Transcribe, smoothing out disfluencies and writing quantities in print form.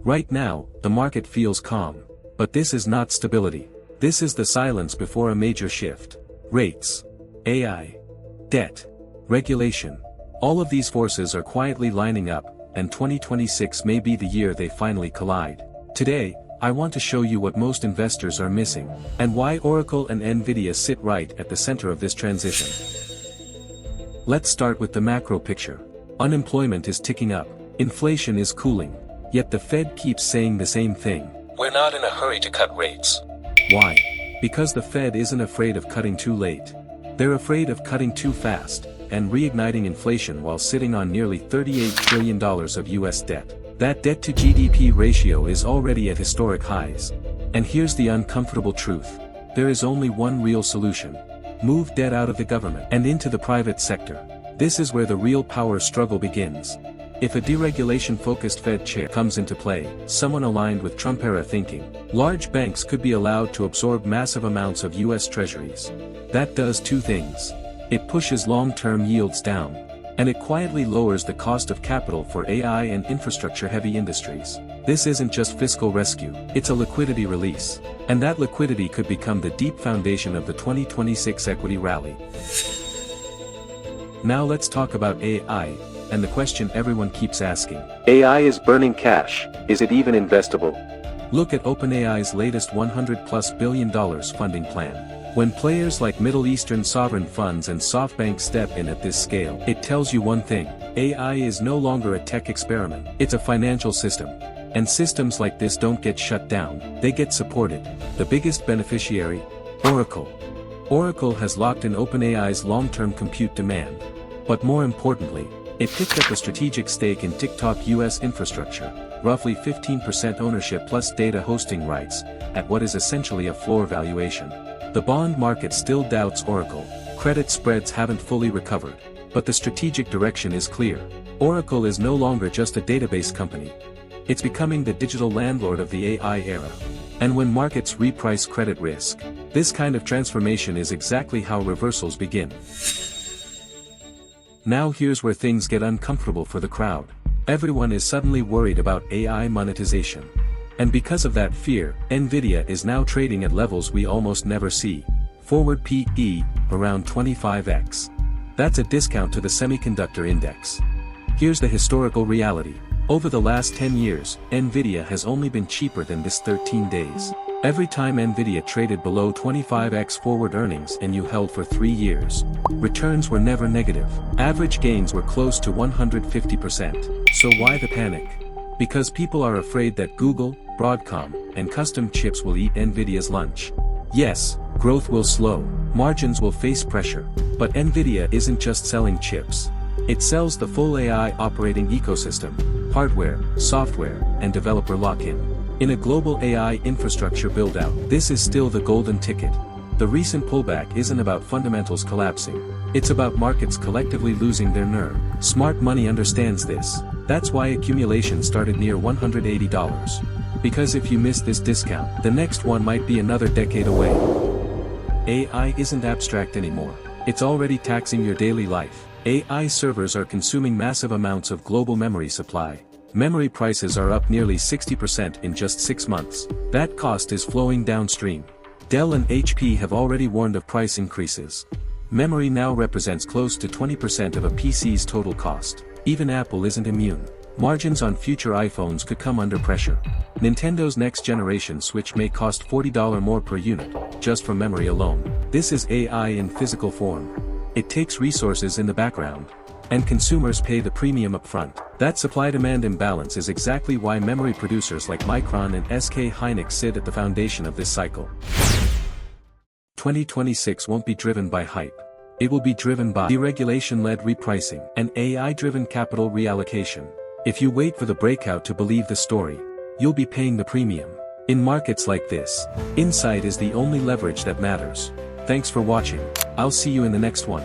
Right now, the market feels calm. But this is not stability. This is the silence before a major shift. Rates, AI, debt, regulation. All of these forces are quietly lining up, and 2026 may be the year they finally collide. Today, I want to show you what most investors are missing, and why Oracle and Nvidia sit right at the center of this transition. Let's start with the macro picture. Unemployment is ticking up, inflation is cooling, yet the Fed keeps saying the same thing. We're not in a hurry to cut rates. Why? Because the Fed isn't afraid of cutting too late. They're afraid of cutting too fast, and reigniting inflation while sitting on nearly $38 trillion of US debt. That debt-to-GDP ratio is already at historic highs. And here's the uncomfortable truth. There is only one real solution. Move debt out of the government and into the private sector. This is where the real power struggle begins. If a deregulation-focused Fed chair comes into play, someone aligned with Trump-era thinking, large banks could be allowed to absorb massive amounts of US treasuries. That does two things. It pushes long-term yields down, and it quietly lowers the cost of capital for AI and infrastructure-heavy industries. This isn't just fiscal rescue, it's a liquidity release. And that liquidity could become the deep foundation of the 2026 equity rally. Now let's talk about AI. And the question everyone keeps asking. AI is burning cash, is it even investable? Look at OpenAI's latest $100+ billion funding plan. When players like Middle Eastern sovereign funds and SoftBank step in at this scale, it tells you one thing: AI is no longer a tech experiment, it's a financial system. And systems like this don't get shut down, they get supported. The biggest beneficiary? Oracle. Oracle has locked in OpenAI's long-term compute demand. But more importantly, it picked up a strategic stake in TikTok US infrastructure, roughly 15% ownership plus data hosting rights, at what is essentially a floor valuation. The bond market still doubts Oracle, credit spreads haven't fully recovered, but the strategic direction is clear. Oracle is no longer just a database company. It's becoming the digital landlord of the AI era. And when markets reprice credit risk, this kind of transformation is exactly how reversals begin. Now here's where things get uncomfortable for the crowd. Everyone is suddenly worried about AI monetization. And because of that fear, Nvidia is now trading at levels we almost never see. Forward PE, around 25x. That's a discount to the semiconductor index. Here's the historical reality. Over the last 10 years, Nvidia has only been cheaper than this 13 days. Every time Nvidia traded below 25x forward earnings and you held for 3 years, returns were never negative. Average gains were close to 150%. So why the panic? Because people are afraid that Google, Broadcom, and custom chips will eat Nvidia's lunch. Yes, growth will slow, margins will face pressure, but Nvidia isn't just selling chips. It sells the full AI operating ecosystem, hardware, software, and developer lock-in. In a global AI infrastructure build-out, this is still the golden ticket. The recent pullback isn't about fundamentals collapsing, it's about markets collectively losing their nerve. Smart money understands this. That's why accumulation started near $180. Because if you miss this discount, the next one might be another decade away. AI isn't abstract anymore. It's already taxing your daily life. AI servers are consuming massive amounts of global memory supply. Memory prices are up nearly 60% in just 6 months. That cost is flowing downstream. Dell and HP have already warned of price increases. Memory now represents close to 20% of a PC's total cost. Even Apple isn't immune. Margins on future iPhones could come under pressure. Nintendo's next generation Switch may cost $40 more per unit, just for memory alone. This is AI in physical form. It takes resources in the background, and consumers pay the premium upfront. That supply-demand imbalance is exactly why memory producers like Micron and SK Hynix sit at the foundation of this cycle. 2026 won't be driven by hype. It will be driven by deregulation-led repricing and AI-driven capital reallocation. If you wait for the breakout to believe the story, you'll be paying the premium. In markets like this, insight is the only leverage that matters. Thanks for watching. I'll see you in the next one.